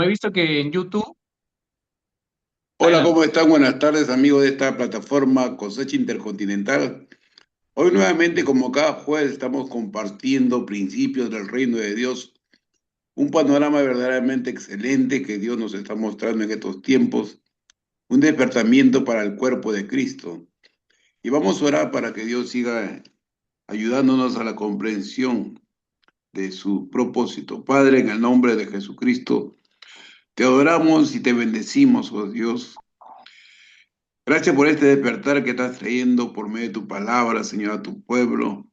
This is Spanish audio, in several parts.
he visto que en YouTube, Hola, adelante. ¿cómo están? Buenas tardes, amigos de esta plataforma Cosecha Intercontinental. Hoy nuevamente, como cada jueves, estamos compartiendo principios del reino de Dios, un panorama verdaderamente excelente que Dios nos está mostrando en estos tiempos, un despertamiento para el cuerpo de Cristo. Y vamos a orar para que Dios siga ayudándonos a la comprensión de su propósito. Padre, en el nombre de Jesucristo, te adoramos y te bendecimos, oh Dios. Gracias por este despertar que estás trayendo por medio de tu palabra, Señor, a tu pueblo,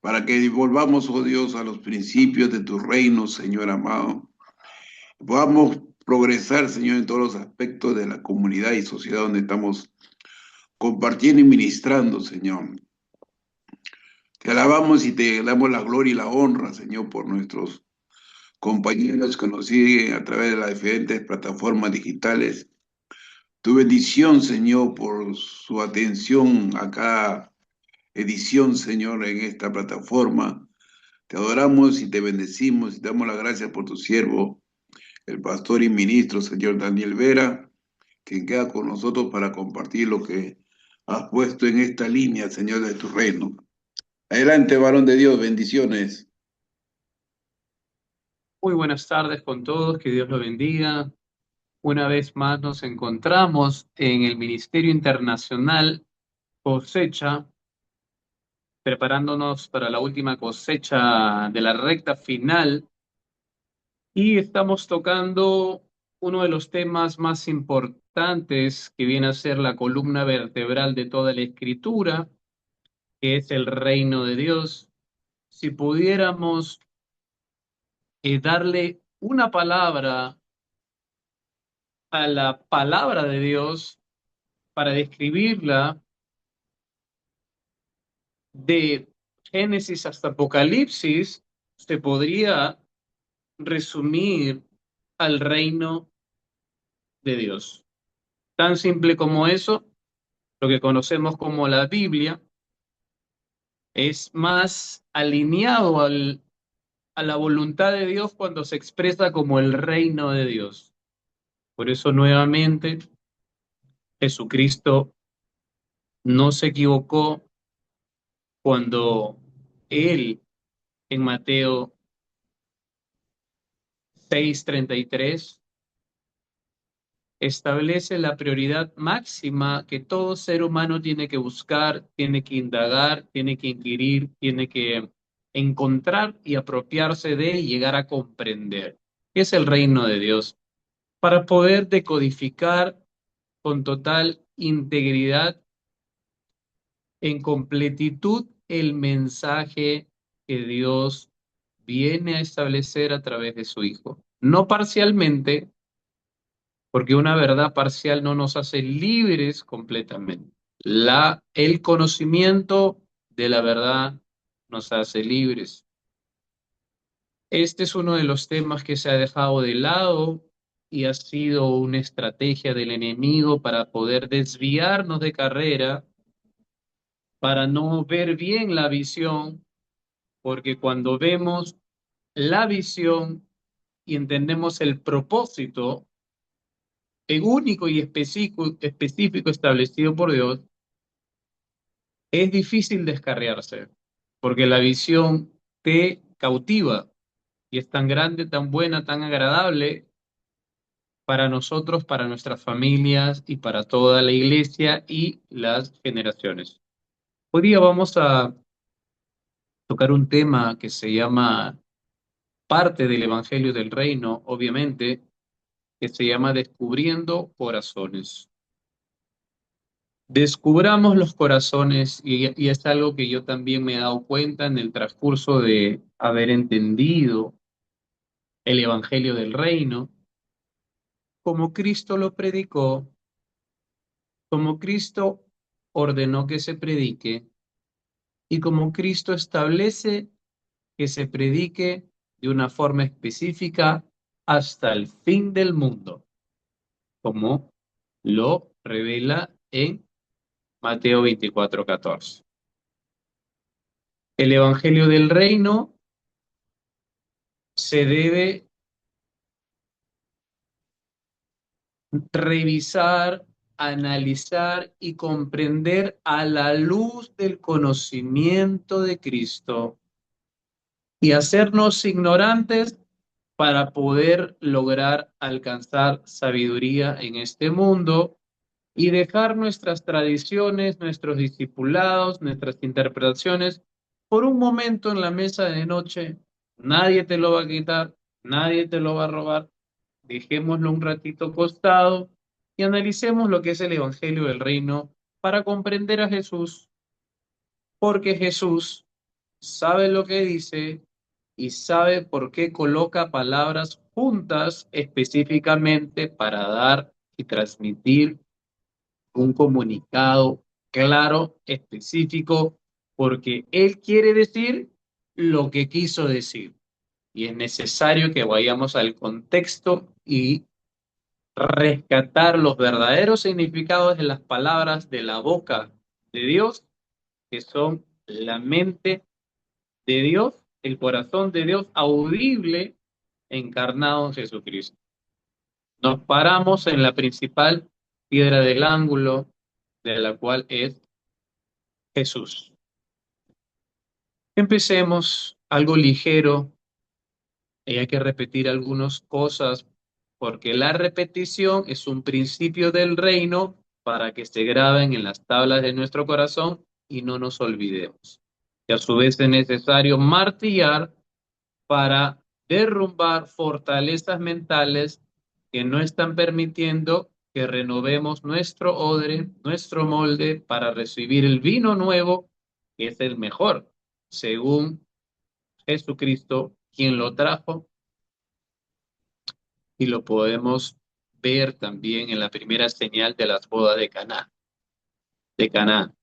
para que volvamos, oh Dios, a los principios de tu reino, Señor amado. Podamos progresar, Señor, en todos los aspectos de la comunidad y sociedad donde estamos compartiendo y ministrando, Señor. Te alabamos y te damos la gloria y la honra, Señor, por nuestros compañeros que nos siguen a través de las diferentes plataformas digitales. Tu bendición, Señor, por su atención a cada edición, Señor, en esta plataforma. Te adoramos y te bendecimos y te damos las gracias por tu siervo, el pastor y ministro, Señor Daniel Vera, quien queda con nosotros para compartir lo que has puesto en esta línea, Señor, de tu reino. Adelante, varón de Dios, bendiciones. Muy buenas tardes con todos, que Dios lo bendiga. Una vez más nos encontramos en el Ministerio Internacional Cosecha, preparándonos para la última cosecha de la recta final y estamos tocando uno de los temas más importantes que viene a ser la columna vertebral de toda la escritura, que es el reino de Dios. Si pudiéramos darle una palabra a la palabra de Dios para describirla de Génesis hasta Apocalipsis, se podría resumir al reino de Dios. Tan simple como eso, lo que conocemos como la Biblia, es más alineado a la voluntad de Dios cuando se expresa como el reino de Dios. Por eso nuevamente Jesucristo no se equivocó cuando él en Mateo 6:33 establece la prioridad máxima que todo ser humano tiene que buscar, tiene que indagar, tiene que inquirir, tiene que encontrar y apropiarse de y llegar a comprender, que es el reino de Dios, para poder decodificar con total integridad, en completitud, el mensaje que Dios viene a establecer a través de su Hijo. No parcialmente, porque una verdad parcial no nos hace libres completamente. El conocimiento de la verdad nos hace libres. Este es uno de los temas que se ha dejado de lado y ha sido una estrategia del enemigo para poder desviarnos de carrera, para no ver bien la visión, porque cuando vemos la visión y entendemos el propósito único y específico establecido por Dios, es difícil descarriarse, porque la visión te cautiva y es tan grande, tan buena, tan agradable para nosotros, para nuestras familias y para toda la iglesia y las generaciones. Hoy día vamos a tocar un tema que se llama parte del Evangelio del Reino, obviamente, que se llama Descubriendo Corazones. Descubramos los corazones y es algo que yo también me he dado cuenta en el transcurso de haber entendido el Evangelio del Reino, como Cristo lo predicó, como Cristo ordenó que se predique y como Cristo establece que se predique de una forma específica hasta el fin del mundo, como lo revela en Mateo 24:14. El Evangelio del Reino se debe revisar, analizar y comprender a la luz del conocimiento de Cristo y hacernos ignorantes para poder lograr alcanzar sabiduría en este mundo y dejar nuestras tradiciones, nuestros discipulados, nuestras interpretaciones por un momento en la mesa de noche. Nadie te lo va a quitar, nadie te lo va a robar. Dejémoslo un ratito costado y analicemos lo que es el Evangelio del Reino para comprender a Jesús, porque Jesús sabe lo que dice y sabe por qué coloca palabras juntas específicamente para dar y transmitir un comunicado claro, específico, porque Él quiere decir lo que quiso decir. Y es necesario que vayamos al contexto y rescatar los verdaderos significados de las palabras de la boca de Dios, que son la mente de Dios, el corazón de Dios audible encarnado en Jesucristo. Nos paramos en la principal piedra del ángulo, de la cual es Jesús. Empecemos algo ligero y hay que repetir algunas cosas porque la repetición es un principio del reino para que se graben en las tablas de nuestro corazón y no nos olvidemos. Y a su vez es necesario martillar para derrumbar fortalezas mentales que no están permitiendo que renovemos nuestro odre, nuestro molde para recibir el vino nuevo, que es el mejor, según Jesucristo, quien lo trajo, y lo podemos ver también en la primera señal de las bodas de Caná, de Caná.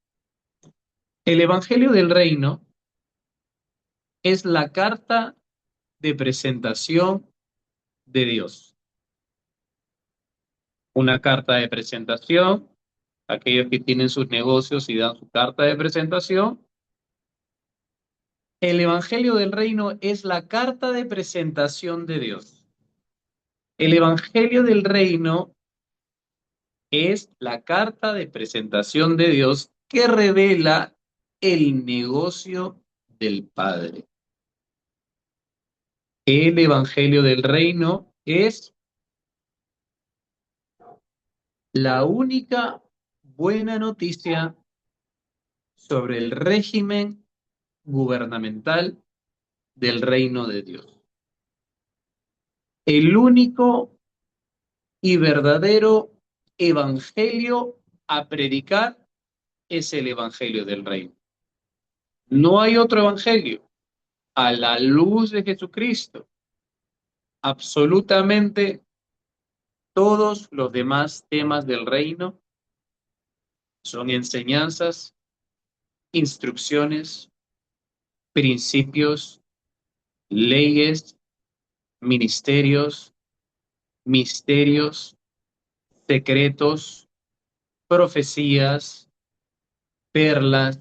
El Evangelio del Reino es la carta de presentación de Dios. Una carta de presentación, aquellos que tienen sus negocios y dan su carta de presentación. El Evangelio del Reino es la carta de presentación de Dios. El Evangelio del Reino es la carta de presentación de Dios que revela el negocio del Padre. El Evangelio del Reino es la única buena noticia sobre el régimen gubernamental del reino de Dios. El único y verdadero evangelio a predicar es el evangelio del reino. No hay otro evangelio a la luz de Jesucristo. Absolutamente todos los demás temas del reino son enseñanzas, instrucciones, principios, leyes, ministerios, misterios, secretos, profecías, perlas,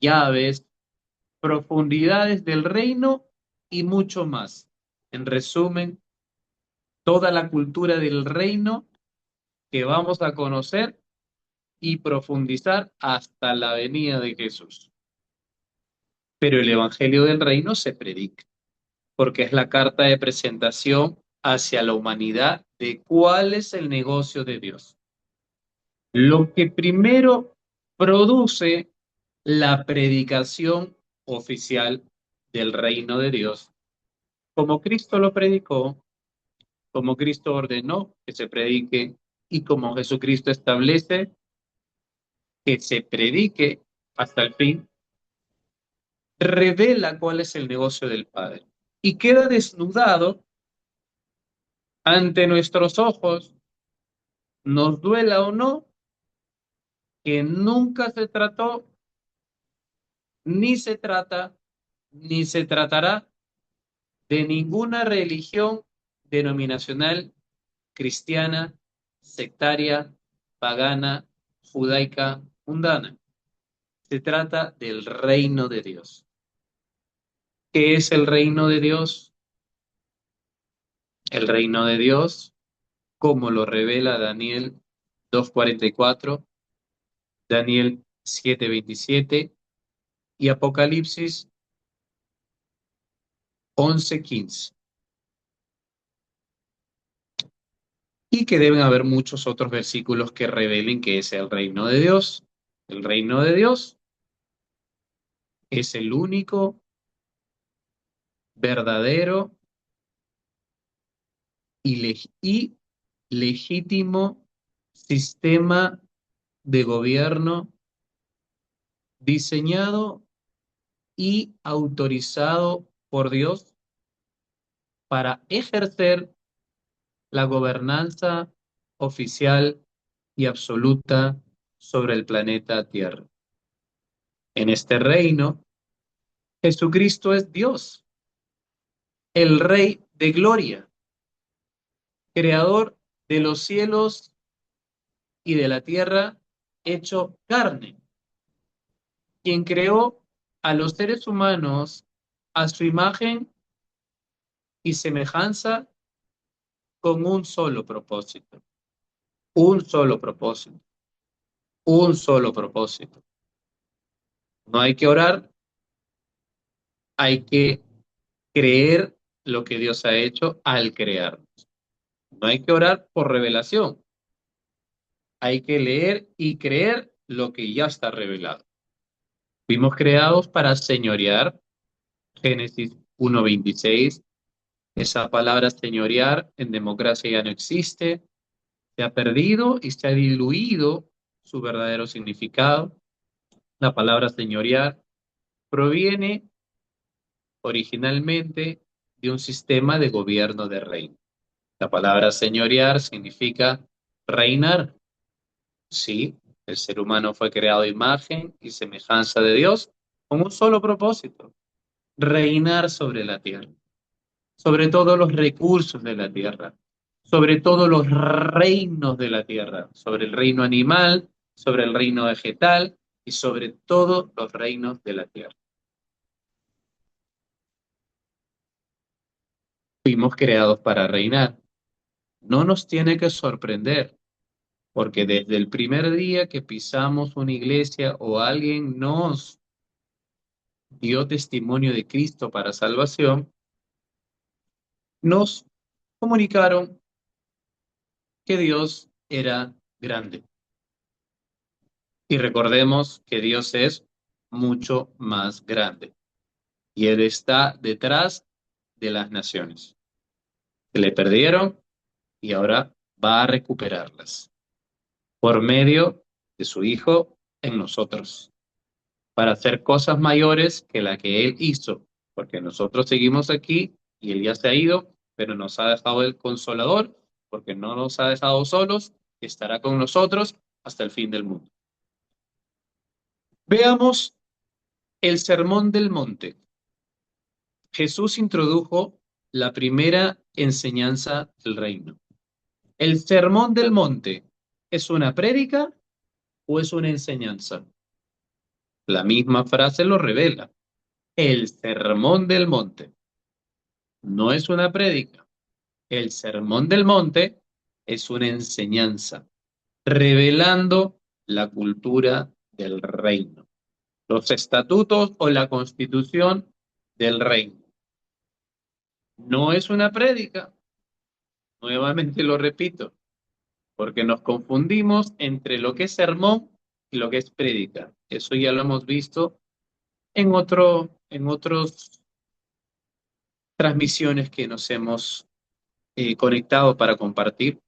llaves, profundidades del reino y mucho más. En resumen, toda la cultura del reino que vamos a conocer y profundizar hasta la venida de Jesús. Pero el Evangelio del Reino se predica, porque es la carta de presentación hacia la humanidad de cuál es el negocio de Dios. Lo que primero produce la predicación oficial del reino de Dios, como Cristo lo predicó, como Cristo ordenó que se predique y como Jesucristo establece que se predique hasta el fin, revela cuál es el negocio del Padre y queda desnudado ante nuestros ojos, nos duela o no, que nunca se trató, ni se trata, ni se tratará de ninguna religión denominacional cristiana, sectaria, pagana, judaica, mundana. Se trata del reino de Dios. ¿Qué es el reino de Dios? El reino de Dios como lo revela Daniel 2:44, Daniel 7:27 y Apocalipsis 11:15. Y que deben haber muchos otros versículos que revelen que es el reino de Dios. El reino de Dios es el único, verdadero y legítimo sistema de gobierno diseñado y autorizado por Dios para ejercer la gobernanza oficial y absoluta sobre el planeta Tierra. En este reino, Jesucristo es Dios, el Rey de gloria, creador de los cielos y de la tierra, hecho carne, quien creó a los seres humanos a su imagen y semejanza con un solo propósito, un solo propósito, un solo propósito. No hay que orar, hay que creer lo que Dios ha hecho al crear. No hay que orar por revelación, hay que leer y creer lo que ya está revelado. Fuimos creados para señorear, Génesis 1:26. Esa palabra señorear en democracia ya no existe, se ha perdido y se ha diluido su verdadero significado. La palabra señorear proviene originalmente de un sistema de gobierno de reino. La palabra señorear significa reinar. Sí, el ser humano fue creado a imagen y semejanza de Dios con un solo propósito: reinar sobre la tierra, sobre todos los recursos de la tierra, sobre todos los reinos de la tierra, sobre el reino animal, sobre el reino vegetal y sobre todos los reinos de la tierra. Fuimos creados para reinar. No nos tiene que sorprender, porque desde el primer día que pisamos una iglesia o alguien nos dio testimonio de Cristo para salvación, nos comunicaron que Dios era grande. Y recordemos que Dios es mucho más grande y Él está detrás de las naciones. Se le perdieron y ahora va a recuperarlas por medio de su Hijo en nosotros, para hacer cosas mayores que la que Él hizo, porque nosotros seguimos aquí y Él ya se ha ido, pero nos ha dejado el Consolador, porque no nos ha dejado solos, estará con nosotros hasta el fin del mundo. Veamos el Sermón del Monte. Jesús introdujo la primera enseñanza del reino. ¿El Sermón del Monte es una prédica o es una enseñanza? La misma frase lo revela. El Sermón del Monte no es una prédica. El Sermón del Monte es una enseñanza, revelando la cultura del reino, los estatutos o la constitución del reino. No es una prédica, nuevamente lo repito, porque nos confundimos entre lo que es sermón y lo que es prédica. Eso ya lo hemos visto en otras transmisiones que nos hemos conectado para compartir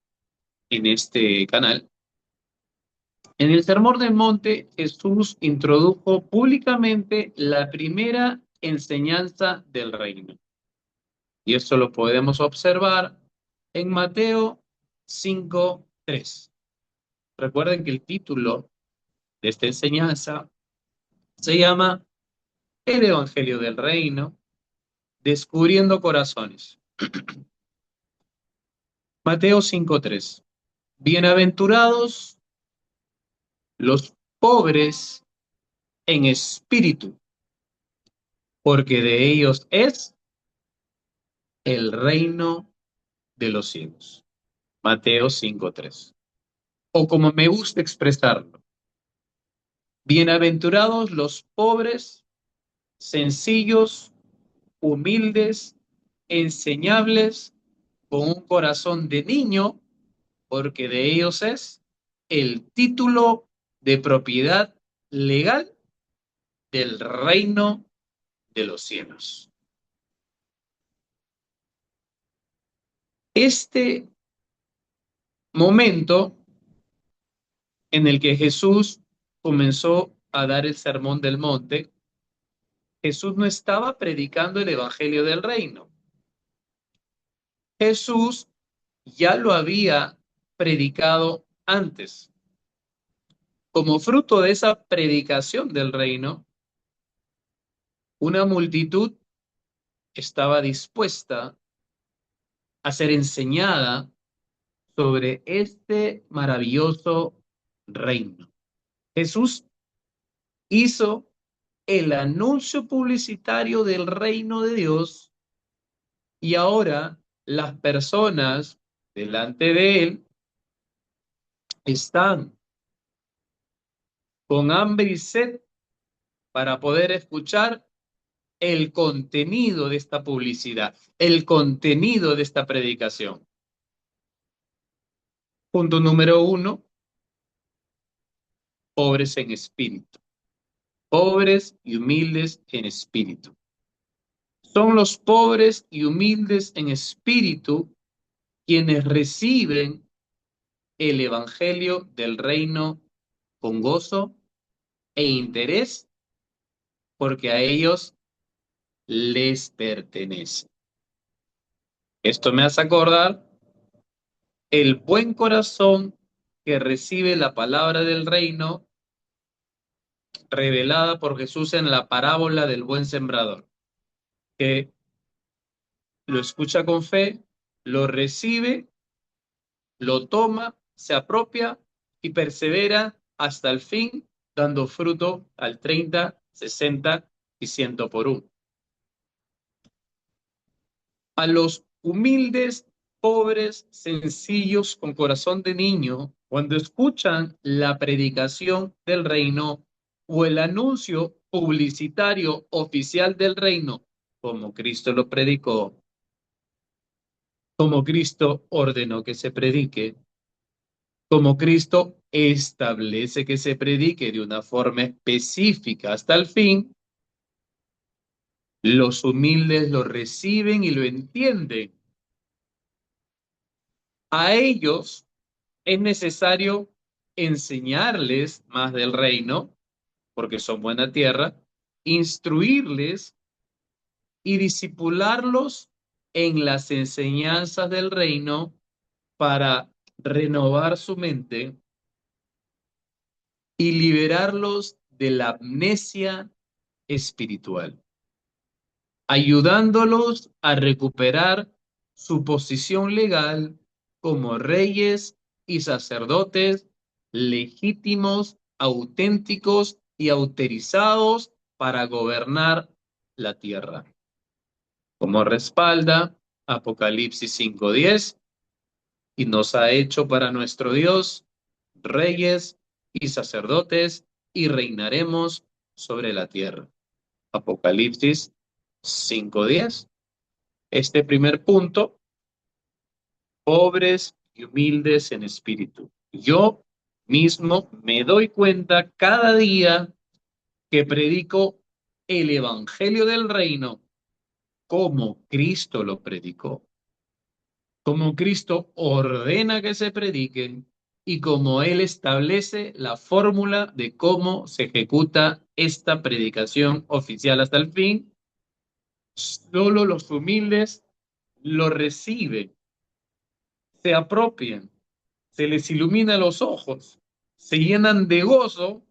en este canal. En el Sermón del Monte, Jesús introdujo públicamente la primera enseñanza del reino. Y esto lo podemos observar en Mateo 5:3. Recuerden que el título de esta enseñanza se llama El Evangelio del Reino, descubriendo corazones. Mateo 5:3. Bienaventurados los pobres en espíritu, porque de ellos es el reino de los cielos. Mateo 5:3. O como me gusta expresarlo, bienaventurados los pobres, sencillos, humildes, enseñables, con un corazón de niño, porque de ellos es el título de propiedad legal del reino de los cielos. Este momento en el que Jesús comenzó a dar el sermón del monte, Jesús no estaba predicando el evangelio del reino. Jesús ya lo había predicado antes. Como fruto de esa predicación del reino, una multitud estaba dispuesta a ser enseñada sobre este maravilloso reino. Jesús hizo el anuncio publicitario del reino de Dios y ahora las personas delante de él están con hambre y sed para poder escuchar el contenido de esta publicidad, el contenido de esta predicación. Punto número 1, pobres en espíritu. Pobres y humildes en espíritu. Son los pobres y humildes en espíritu quienes reciben el evangelio del reino con gozo e interés porque a ellos les pertenece. Esto me hace acordar el buen corazón que recibe la palabra del reino revelada por Jesús en la parábola del buen sembrador, que lo escucha con fe, lo recibe, lo toma, se apropia y persevera hasta el fin, dando fruto al 30, 60 y 100 por uno. A los humildes, pobres, sencillos, con corazón de niño, cuando escuchan la predicación del reino o el anuncio publicitario oficial del reino, como Cristo lo predicó, como Cristo ordenó que se predique, como Cristo establece que se predique de una forma específica hasta el fin, los humildes lo reciben y lo entienden. A ellos es necesario enseñarles más del reino, porque son buena tierra, instruirles y disipularlos en las enseñanzas del reino para renovar su mente y liberarlos de la amnesia espiritual, ayudándolos a recuperar su posición legal como reyes y sacerdotes legítimos, auténticos y autorizados para gobernar la tierra. Como respalda Apocalipsis 5:10, y nos ha hecho para nuestro Dios reyes y sacerdotes y reinaremos sobre la tierra. Apocalipsis 5:10. Este primer punto, pobres y humildes en espíritu. Yo mismo me doy cuenta cada día que predico el evangelio del reino como Cristo lo predicó, como Cristo ordena que se prediquen y como Él establece la fórmula de cómo se ejecuta esta predicación oficial hasta el fin. Solo los humildes lo reciben, se apropian, se les ilumina los ojos, se llenan de gozo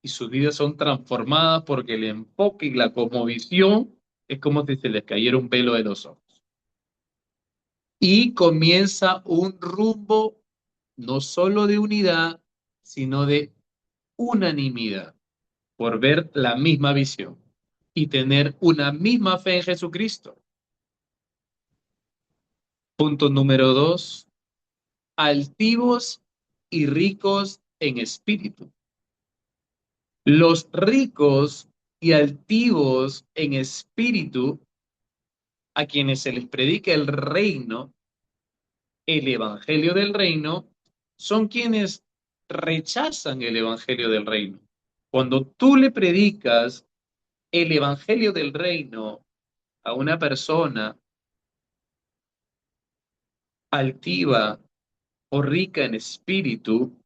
y sus vidas son transformadas porque el enfoque y la cosmovisión es como si se les cayera un velo de los ojos. Y comienza un rumbo no solo de unidad, sino de unanimidad por ver la misma visión y tener una misma fe en Jesucristo. Punto número 2, altivos y ricos en espíritu. Los ricos y altivos en espíritu, a quienes se les predica el reino, el evangelio del reino, son quienes rechazan el evangelio del reino. Cuando tú le predicas el evangelio del reino a una persona altiva o rica en espíritu,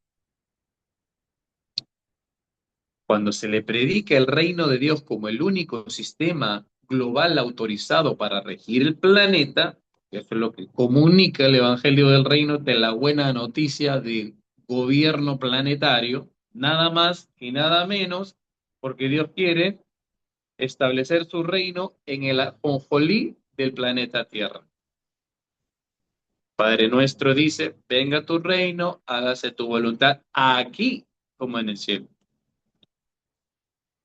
cuando se le predica el reino de Dios como el único sistema global autorizado para regir el planeta, eso es lo que comunica el Evangelio del Reino de la buena noticia del gobierno planetario, nada más y nada menos, porque Dios quiere establecer su reino en el ajonjolí del planeta Tierra. Padre nuestro dice, venga tu reino, hágase tu voluntad aquí como en el cielo.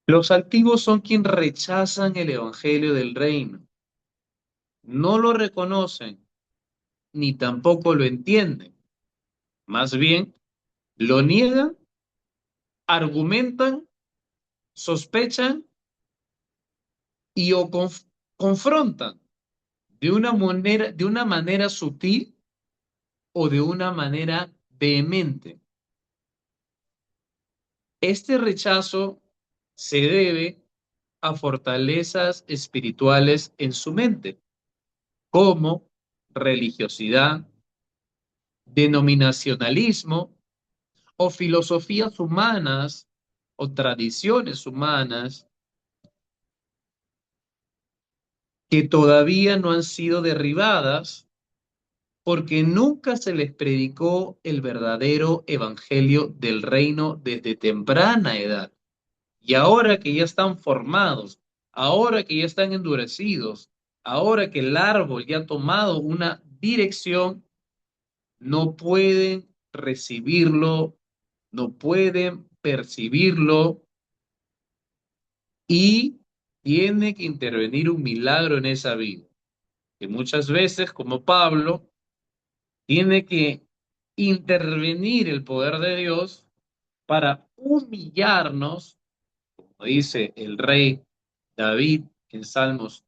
Los altivos son quienes rechazan el evangelio del reino. No lo reconocen ni tampoco lo entienden. Más bien, lo niegan, argumentan, sospechan y o confrontan de una manera sutil o de una manera vehemente. Este rechazo se debe a fortalezas espirituales en su mente, como religiosidad, denominacionalismo o filosofías humanas o tradiciones humanas que todavía no han sido derribadas porque nunca se les predicó el verdadero evangelio del reino desde temprana edad. Y ahora que ya están formados, ahora que ya están endurecidos, ahora que el árbol ya ha tomado una dirección, no pueden recibirlo, no pueden percibirlo y tiene que intervenir un milagro en esa vida. Que muchas veces, como Pablo, tiene que intervenir el poder de Dios para humillarnos, como dice el rey David en Salmos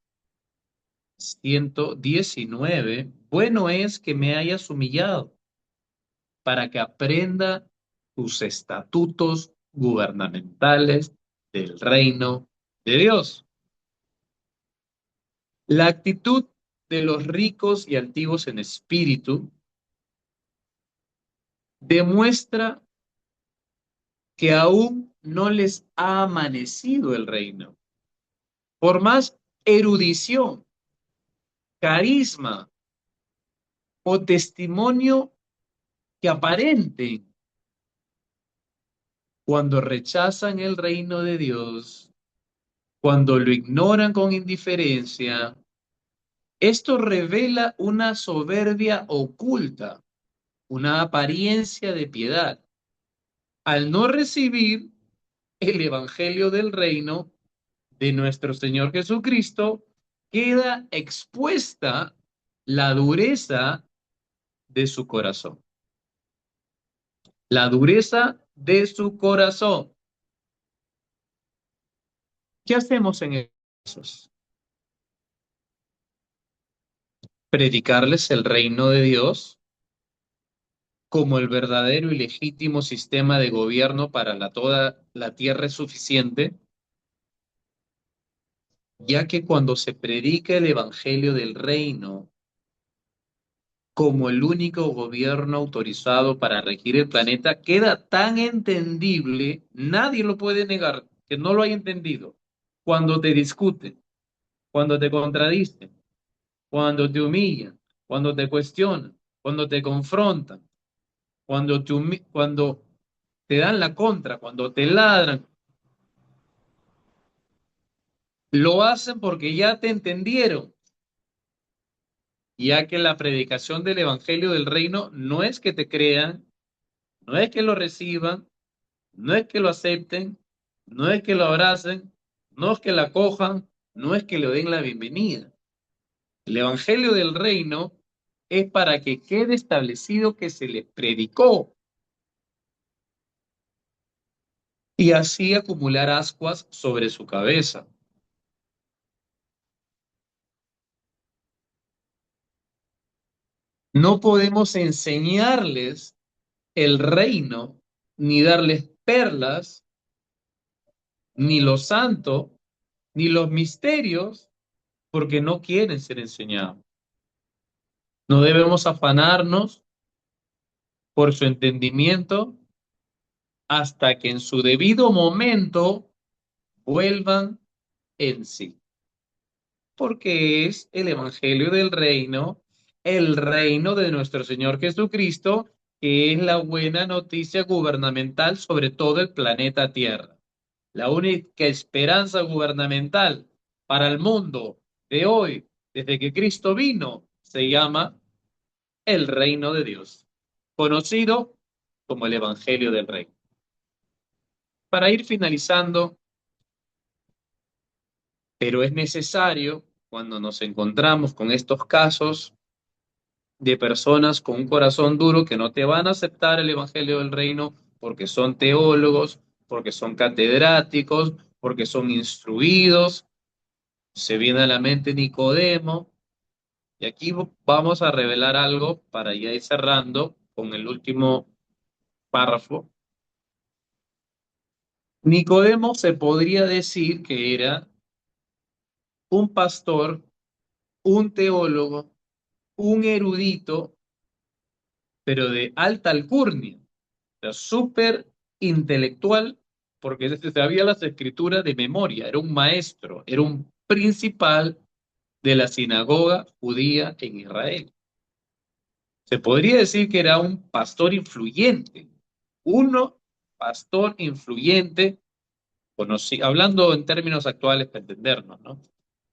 119, bueno es que me hayas humillado para que aprenda tus estatutos gubernamentales del reino de Dios. La actitud de los ricos y altivos en espíritu demuestra que aún no les ha amanecido el reino. Por más erudición, carisma o testimonio que aparenten, cuando rechazan el reino de Dios, cuando lo ignoran con indiferencia, esto revela una soberbia oculta, una apariencia de piedad. Al no recibir el evangelio del reino de nuestro Señor Jesucristo, queda expuesta la dureza de su corazón. La dureza de su corazón. ¿Qué hacemos en esos? Predicarles el reino de Dios como el verdadero y legítimo sistema de gobierno para toda la tierra es suficiente, ya que cuando se predica el evangelio del reino como el único gobierno autorizado para regir el planeta, queda tan entendible, nadie lo puede negar, que no lo haya entendido. Cuando te discuten, cuando te contradicen, cuando te humillan, cuando te cuestionan, cuando te confrontan, cuando te dan la contra, cuando te ladran, lo hacen porque ya te entendieron, ya que la predicación del Evangelio del Reino no es que te crean, no es que lo reciban, no es que lo acepten, no es que lo abracen, no es que la acojan, no es que le den la bienvenida. El Evangelio del Reino es para que quede establecido que se les predicó y así acumular ascuas sobre su cabeza. No podemos enseñarles el reino, ni darles perlas, ni lo santo, ni los misterios, porque no quieren ser enseñados. No debemos afanarnos por su entendimiento hasta que en su debido momento vuelvan en sí, porque es el Evangelio del Reino, el reino de nuestro Señor Jesucristo, que es la buena noticia gubernamental sobre todo el planeta Tierra. La única esperanza gubernamental para el mundo de hoy, desde que Cristo vino, se llama el reino de Dios, conocido como el Evangelio del Reino. Para ir finalizando, pero es necesario cuando nos encontramos con estos casos de personas con un corazón duro que no te van a aceptar el Evangelio del Reino porque son teólogos, porque son catedráticos, porque son instruidos. Se viene a la mente Nicodemo, y aquí vamos a revelar algo para ya ir cerrando con el último párrafo. Nicodemo se podría decir que era un pastor, un teólogo, un erudito, pero de alta alcurnia, o sea, súper intelectual, porque se sabía las escrituras de memoria, era un maestro, era un principal de la sinagoga judía en Israel. Se podría decir que era un pastor influyente, uno pastor influyente, hablando en términos actuales para entendernos, ¿no?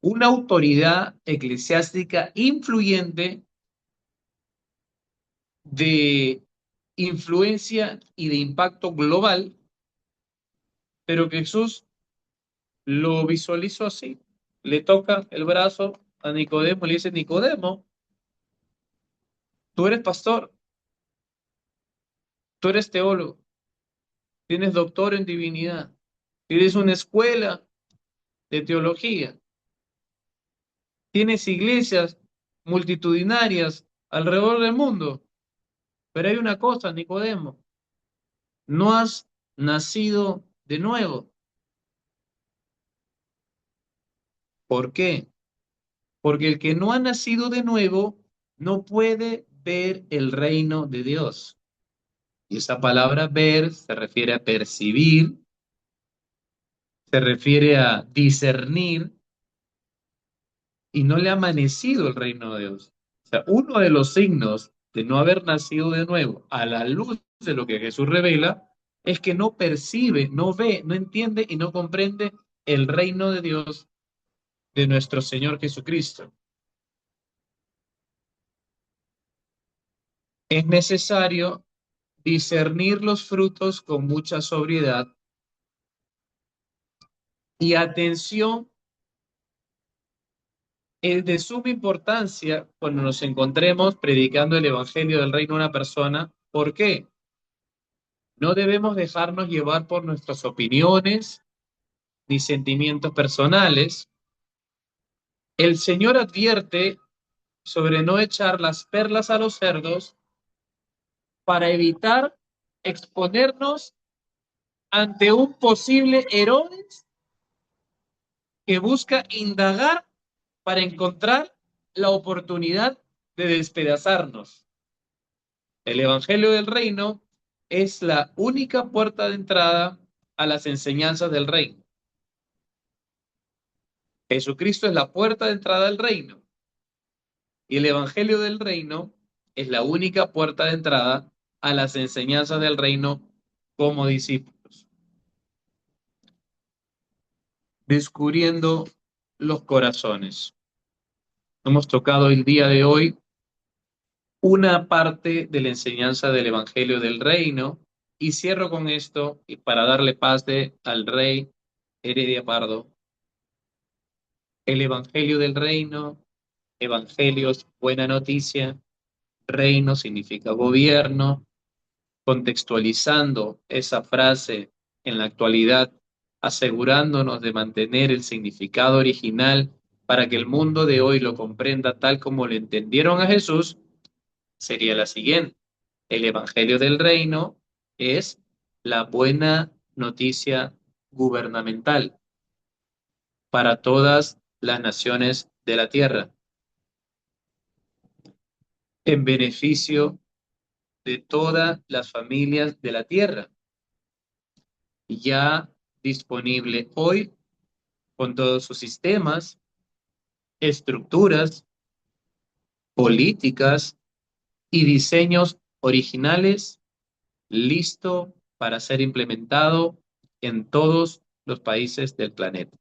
Una autoridad eclesiástica influyente de influencia y de impacto global, pero que Jesús lo visualizó así. Le toca el brazo a Nicodemo y le dice, Nicodemo, tú eres pastor, tú eres teólogo, tienes doctor en divinidad, tienes una escuela de teología, tienes iglesias multitudinarias alrededor del mundo, pero hay una cosa, Nicodemo, no has nacido de nuevo. ¿Por qué? Porque el que no ha nacido de nuevo no puede ver el reino de Dios. Y esa palabra ver se refiere a percibir, se refiere a discernir, y no le ha amanecido el reino de Dios. O sea, uno de los signos de no haber nacido de nuevo a la luz de lo que Jesús revela es que no percibe, no ve, no entiende y no comprende el reino de Dios de nuestro Señor Jesucristo. Es necesario discernir los frutos con mucha sobriedad y atención. Es de suma importancia cuando nos encontremos predicando el Evangelio del Reino a una persona. ¿Por qué? No debemos dejarnos llevar por nuestras opiniones ni sentimientos personales. El Señor advierte sobre no echar las perlas a los cerdos para evitar exponernos ante un posible Herodes que busca indagar para encontrar la oportunidad de despedazarnos. El Evangelio del Reino es la única puerta de entrada a las enseñanzas del reino. Jesucristo es la puerta de entrada al reino y el Evangelio del Reino es la única puerta de entrada a las enseñanzas del reino como discípulos. Descubriendo los corazones. Hemos tocado el día de hoy una parte de la enseñanza del Evangelio del Reino y cierro con esto y para darle paz al rey Heredia Pardo. El Evangelio del Reino, Evangelios, buena noticia, reino significa gobierno, contextualizando esa frase en la actualidad, asegurándonos de mantener el significado original para que el mundo de hoy lo comprenda tal como lo entendieron a Jesús, sería la siguiente. El Evangelio del Reino es la buena noticia gubernamental para todas las naciones de la tierra, en beneficio de todas las familias de la tierra, ya disponible hoy con todos sus sistemas, estructuras, políticas y diseños originales, listo para ser implementado en todos los países del planeta.